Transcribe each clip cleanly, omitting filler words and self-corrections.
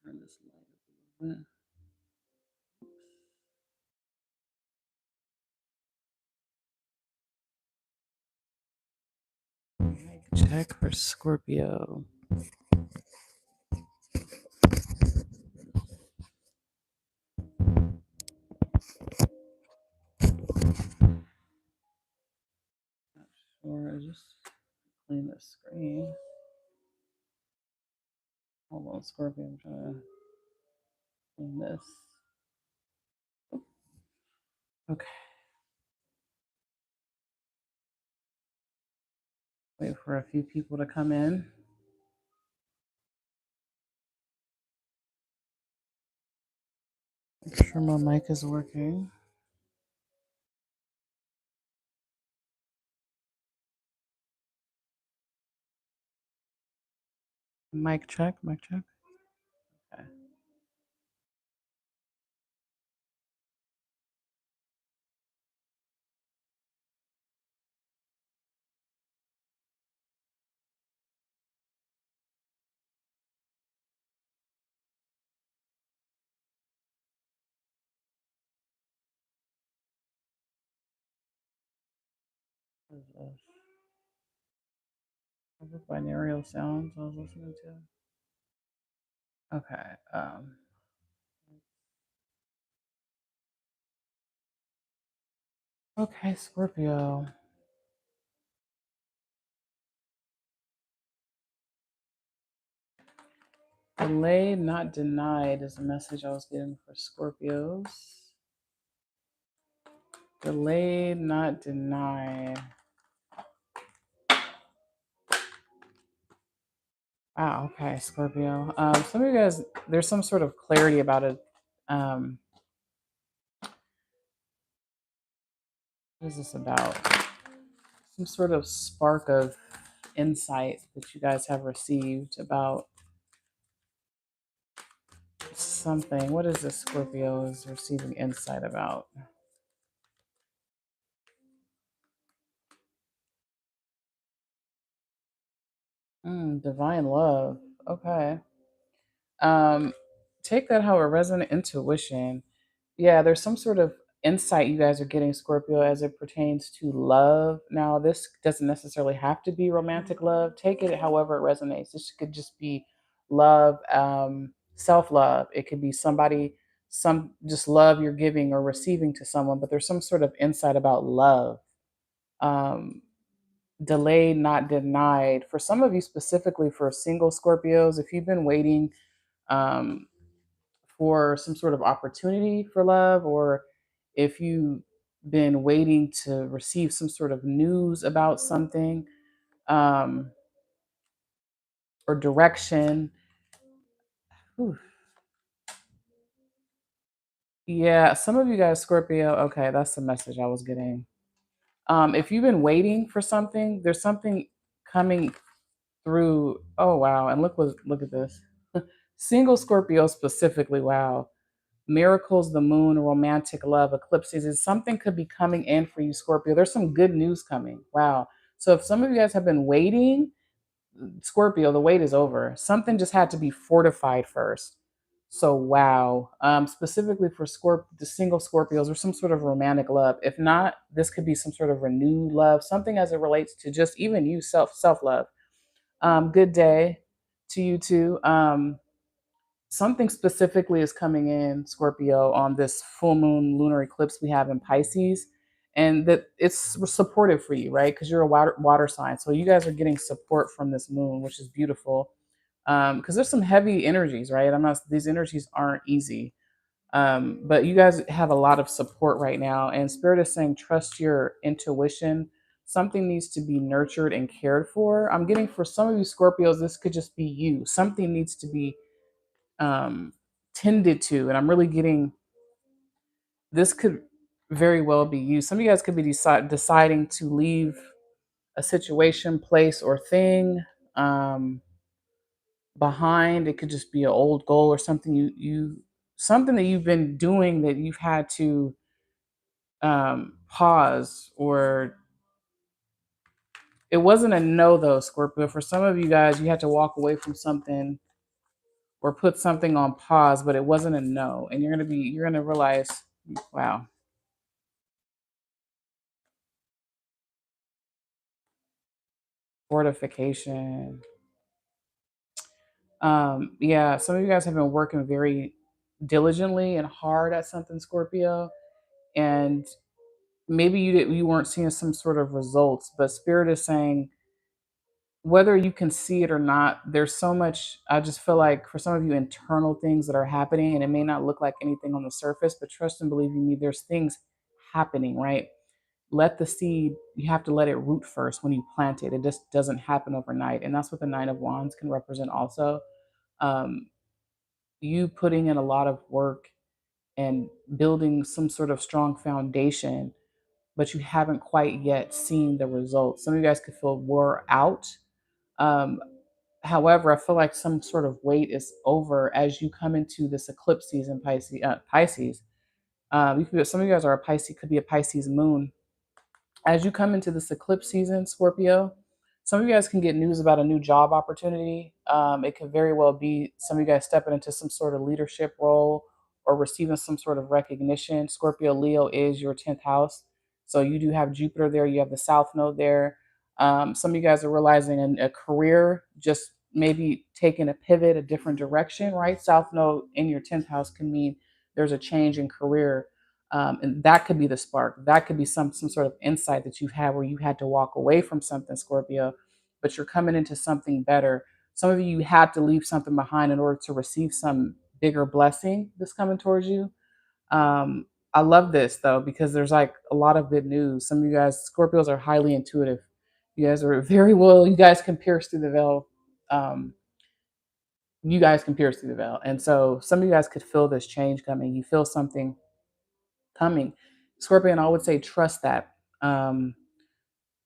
Turn this light up a little bit. Check for Scorpio. Not sure. Just clean the screen. Hold on, Scorpio. I'm trying to clean this. Okay. Wait for a few people to come in. Make sure my mic is working. Mic check, mic check. Okay. What is this? What the binaural sounds I was listening to? Okay. Okay, Scorpio. Delayed, not denied is the message I was getting for Scorpios. Delayed, not denied. Wow, okay, Scorpio. Some of you guys, there's some sort of clarity about it. What is this about? Some sort of spark of insight that you guys have received about something. What is this Scorpio is receiving insight about? Divine love. Okay. Take that how it resonates. Intuition. Yeah, there's some sort of insight you guys are getting, Scorpio, as it pertains to love. Now, this doesn't necessarily have to be romantic love. Take it however it resonates. This could just be love, self-love. It could be somebody, some just love you're giving or receiving to someone, but there's some sort of insight about love. Um, Delayed, not denied. For some of you, specifically for single Scorpios, if you've been waiting um, for some sort of opportunity for love, or if you've been waiting to receive some sort of news about something, um, or direction. Whew. Yeah, some of you guys, Scorpio, okay, that's the message I was getting. If you've been waiting for something, there's something coming through. Oh wow, and look at this. Single Scorpio specifically, wow. Miracles, the moon, romantic love, eclipses, is something could be coming in for you, Scorpio. There's some good news coming. Wow. So if some of you guys have been waiting, Scorpio, the wait is over. Something just had to be fortified first. So wow. Specifically for the single Scorpios or some sort of romantic love. If not, this could be some sort of renewed love, something as it relates to just even you self love. Good day to you too. Something specifically is coming in, Scorpio, on this full moon lunar eclipse we have in Pisces, and that it's supportive for you, right? Because you're a water sign, so you guys are getting support from this moon, which is beautiful. Because there's some heavy energies, right? I'm not; these energies aren't easy, but you guys have a lot of support right now, and Spirit is saying trust your intuition. Something needs to be nurtured and cared for. I'm getting for some of you Scorpios, this could just be you. Something needs to be um, tended to. And I'm really getting this could very well be you. Some of you guys could be deciding to leave a situation, place, or thing behind. It could just be an old goal or something you something that you've been doing that you've had to pause, or it wasn't a no though, Scorpio. For some of you guys, you had to walk away from something or put something on pause, but it wasn't a no. And you're gonna realize, wow, fortification. Yeah, some of you guys have been working very diligently and hard at something, Scorpio, and maybe you weren't seeing some sort of results, but Spirit is saying whether you can see it or not, there's so much. I just feel like for some of you, internal things that are happening, and it may not look like anything on the surface, but trust and believe in me, there's things happening, right? Let the seed, you have to let it root first when you plant it. It just doesn't happen overnight. And that's what the Nine of Wands can represent also. Um, you putting in a lot of work and building some sort of strong foundation, but you haven't quite yet seen the results. Some of you guys could feel wore out. Um, However, I feel like some sort of weight is over as you come into this eclipse season, Pisces. Pisces. Some of you guys are a Pisces, could be a Pisces moon as you come into this eclipse season, Scorpio, some of you guys can get news about a new job opportunity. It could very well be some of you guys stepping into some sort of leadership role or receiving some sort of recognition. Scorpio, Leo is your 10th house. So you do have Jupiter there, you have the South Node there. Some of you guys are realizing a career just maybe taking a pivot, a different direction, right? South Node in your 10th house can mean there's a change in career, and that could be the spark. That could be some sort of insight that you've had where you had to walk away from something, Scorpio, but you're coming into something better. Some of you had to leave something behind in order to receive some bigger blessing that's coming towards you. um, I love this though because there's like a lot of good news. Some of you guys, Scorpios, are highly intuitive. You guys are very well, you guys can pierce through the veil. um, you guys can pierce through the veil, and so some of you guys could feel this change coming. You feel something coming. Scorpion, I would say trust that. Um,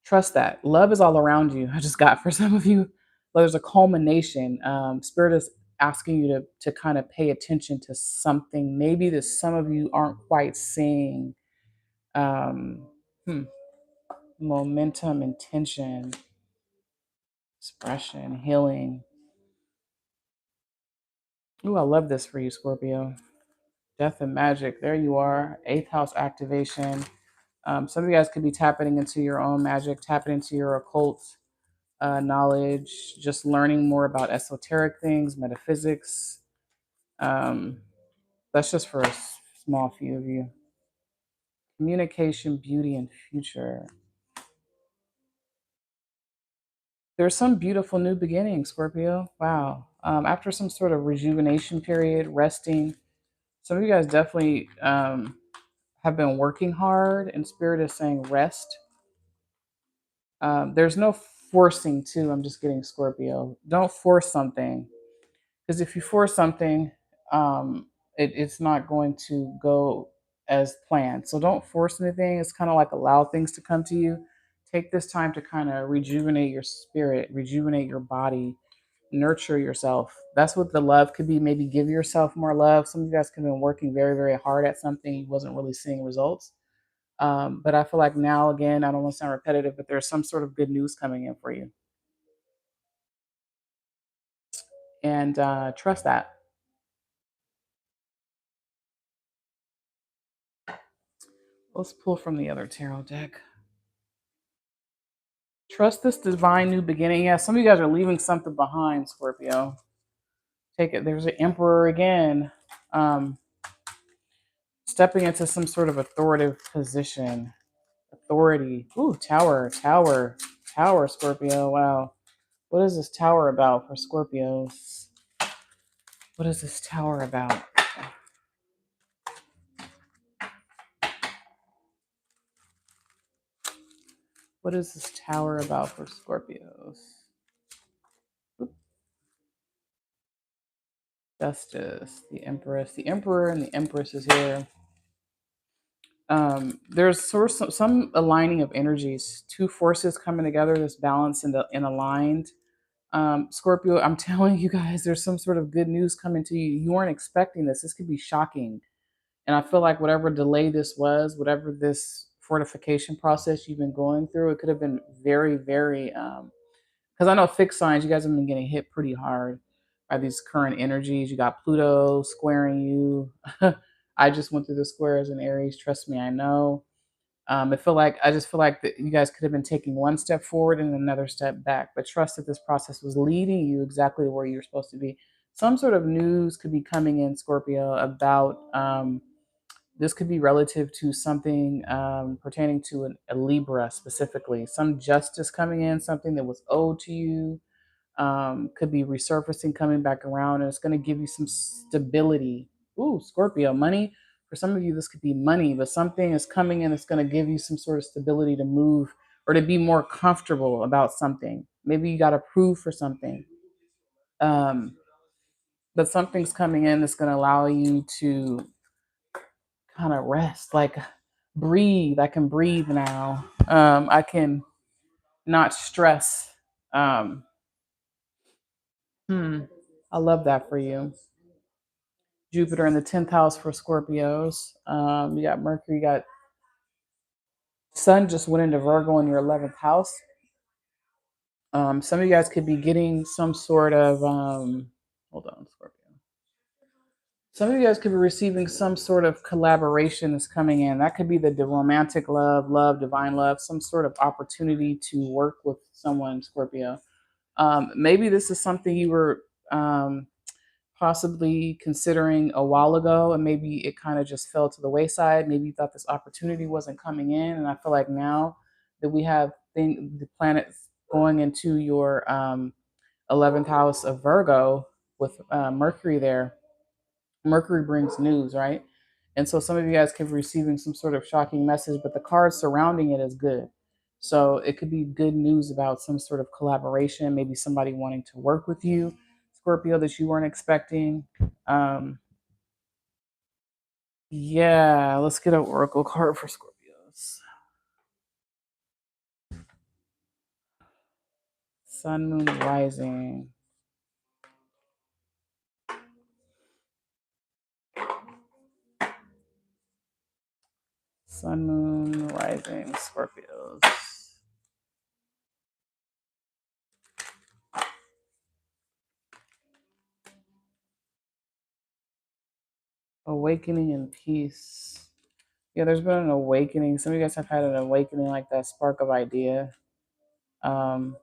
Trust that. Love is all around you. I just got for some of you, but there's a culmination. Spirit is asking you to kind of pay attention to something maybe that some of you aren't quite seeing. Um, hmm, Momentum, intention, expression, healing. Ooh, I love this for you, Scorpio. Death and magic. There you are. Eighth house activation. Some of you guys could be tapping into your own magic, tapping into your occult knowledge, just learning more about esoteric things, metaphysics. Um, that's just for a small few of you. Communication, beauty, and future. There's some beautiful new beginnings, Scorpio. Wow. After some sort of rejuvenation period, resting, some of you guys definitely have been working hard, and Spirit is saying rest. There's no forcing to. I'm just getting Scorpio. Don't force something, because if you force something, um, it's not going to go as planned. So don't force anything. It's kind of like allow things to come to you. Take this time to kind of rejuvenate your spirit, rejuvenate your body, nurture yourself. That's what the love could be. Maybe give yourself more love. Some of you guys could have been working very, very hard at something. You wasn't really seeing results. But I feel like now, again, I don't want to sound repetitive, but there's some sort of good news coming in for you. And trust that. Let's pull from the other tarot deck. Trust this divine new beginning. Yeah, some of you guys are leaving something behind, Scorpio. Take it. There's an emperor again. Um, Stepping into some sort of authoritative position. Authority. Ooh, tower, tower, tower, Scorpio. Wow. What is this tower about for Scorpios? What is this tower about? What is this tower about for Scorpios? Oop. Justice, the Empress. The Emperor and the Empress is here. There's sort of some aligning of energies, two forces coming together, this balance and aligned. Scorpio, I'm telling you guys, there's some sort of good news coming to you. You weren't expecting this. This could be shocking. And I feel like whatever delay this was, whatever this fortification process you've been going through, it could have been very, very, because I know fixed signs, you guys have been getting hit pretty hard. by these current energies. You got Pluto squaring you. I just went through the square as an Aries. Trust me, I know. I just feel like that you guys could have been taking one step forward and another step back, but trust that this process was leading you exactly where you're supposed to be. Some sort of news could be coming in, Scorpio, about this could be relative to something pertaining to a Libra specifically. Some justice coming in, something that was owed to you, could be resurfacing, coming back around, and it's going to give you some stability. Ooh, Scorpio, money. For some of you, this could be money, but something is coming in that's going to give you some sort of stability to move or to be more comfortable about something. Maybe you got approved for something, um, but something's coming in that's going to allow you to kind of rest, like breathe. I can breathe now. I can not stress. Um, hmm, I love that for you. Jupiter in the 10th house for Scorpios. You got Mercury, you got Sun just went into Virgo in your 11th house. Some of you guys could be getting some sort of, hold on, Scorpio. Some of you guys could be receiving some sort of collaboration that's coming in. That could be the romantic love, divine love, some sort of opportunity to work with someone, Scorpio. Maybe this is something you were possibly considering a while ago, and maybe it kind of just fell to the wayside. Maybe you thought this opportunity wasn't coming in, and I feel like now that we have the planets going into your 11th house of Virgo with Mercury there. Mercury brings news, right? And so some of you guys could be receiving some sort of shocking message, but the cards surrounding it is good. So it could be good news about some sort of collaboration, maybe somebody wanting to work with you, Scorpio, that you weren't expecting. Um, yeah, let's get an oracle card for Scorpios. Sun, moon, rising. Sun, moon, rising, Scorpios. Awakening and peace. Yeah, there's been an awakening. Some of you guys have had an awakening, like that spark of idea. Um,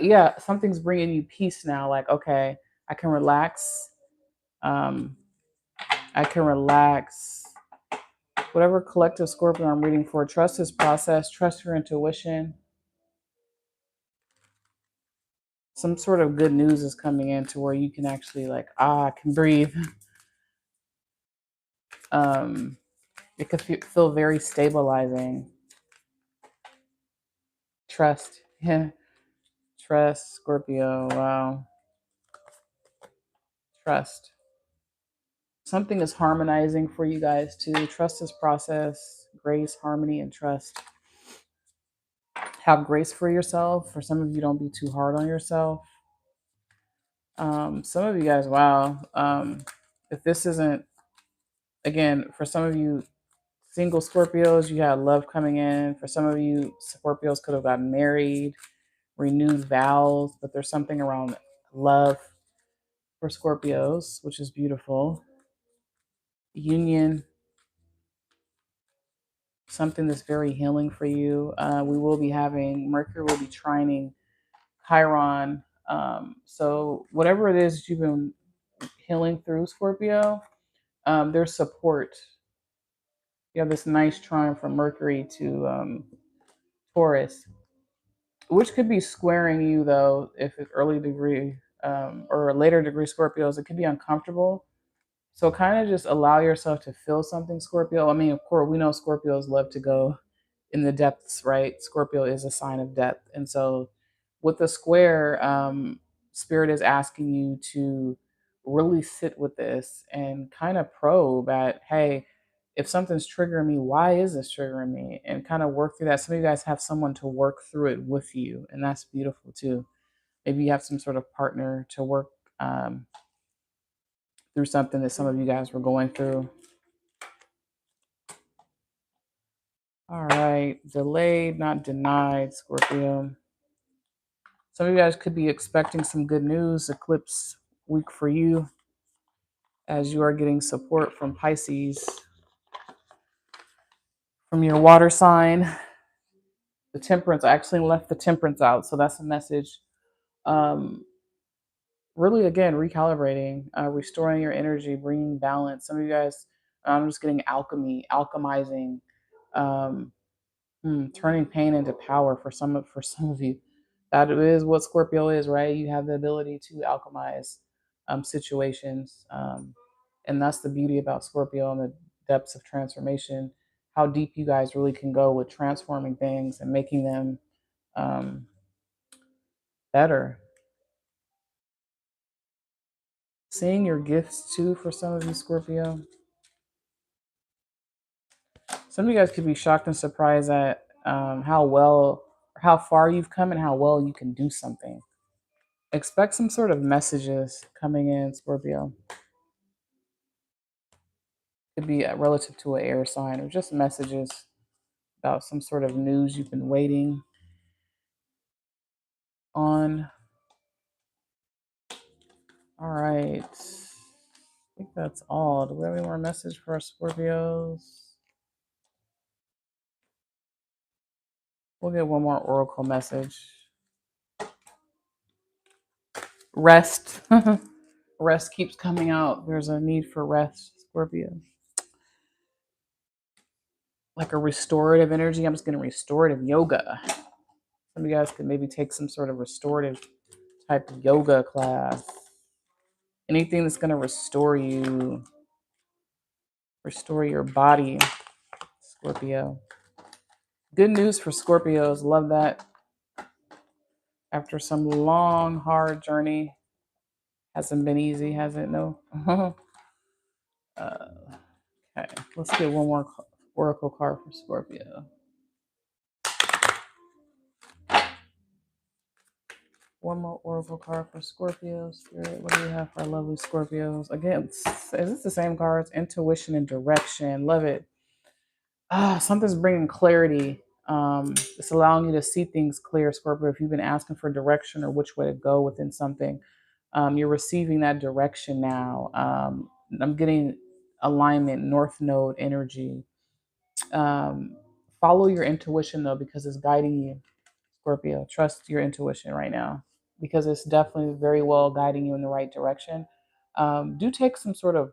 yeah, something's bringing you peace now. Like, okay, I can relax. Um, I can relax. Whatever collective Scorpio I'm reading for, trust this process, trust your intuition. Some sort of good news is coming in to where you can actually like, I can breathe. Um, it could feel very stabilizing. Trust. Yeah. Trust, Scorpio. Wow. Trust. Something is harmonizing for you guys too. Trust this process, grace, harmony, and trust. Have grace for yourself. For some of you, don't be too hard on yourself. Some of you guys, wow. If this isn't, again, for some of you single Scorpios, you had love coming in. For some of you, Scorpios could have gotten married, renewed vows, but there's something around love for Scorpios, which is beautiful. Union, something that's very healing for you. We will be having Mercury will be trining Chiron. So whatever it is that you've been healing through, Scorpio, there's support. You have this nice trine from Mercury to Taurus, which could be squaring you though if it's early degree or later degree Scorpios. It could be uncomfortable. So kind of just allow yourself to feel something, Scorpio. I mean, of course, we know Scorpios love to go in the depths, right? Scorpio is a sign of depth. And so with the square, Spirit is asking you to really sit with this and kind of probe at, hey, if something's triggering me, why is this triggering me? And kind of work through that. Some of you guys have someone to work through it with you, and that's beautiful too. Maybe you have some sort of partner to work through something that some of you guys were going through. All right, delayed, not denied, Scorpio. Some of you guys could be expecting some good news, eclipse week for you as you are getting support from Pisces, from your water sign. The temperance, I actually left the temperance out. So that's a message. Um, really, again, recalibrating, restoring your energy, bringing balance. Some of you guys, I'm just getting alchemy, alchemizing, um, turning pain into power for some of you. That is what Scorpio is, right? You have the ability to alchemize situations, and that's the beauty about Scorpio and the depths of transformation. How deep you guys really can go with transforming things and making them um, better. Seeing your gifts too for some of you, Scorpio. Some of you guys could be shocked and surprised at how far you've come and how well you can do something. Expect some sort of messages coming in, Scorpio. Could be relative to an air sign or just messages about some sort of news you've been waiting on. All right. I think that's all. Do we have any more message for our Scorpios? We'll get one more oracle message. Rest. Rest keeps coming out. There's a need for rest, Scorpio. Like a restorative energy. I'm just getting restorative yoga. Some of you guys could maybe take some sort of restorative type of yoga class. Anything that's going to restore you, restore your body, Scorpio. Good news for Scorpios. Love that. After some long, hard journey, hasn't been easy, has it? No. Okay, let's get one more oracle card for Scorpio. One more oracle card for Scorpio. Spirit, what do we have for our lovely Scorpios? Again, is this the same cards? Intuition and direction. Love it. Something's bringing clarity. It's allowing you to see things clear, Scorpio. If you've been asking for direction or which way to go within something, you're receiving that direction now. I'm getting alignment, North Node energy. Follow your intuition though, because it's guiding you, Scorpio. Trust your intuition right now, because it's definitely very well guiding you in the right direction. Do take some sort of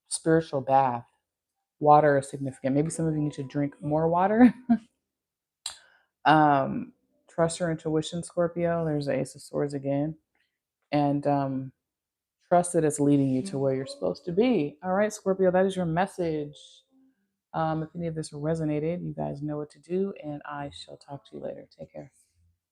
spiritual bath. Water is significant. Maybe some of you need to drink more water. um, Trust your intuition, Scorpio. There's the Ace of Swords again. And trust that it's leading you to where you're supposed to be. All right, Scorpio, that is your message. If any of this resonated, you guys know what to do, and I shall talk to you later. Take care.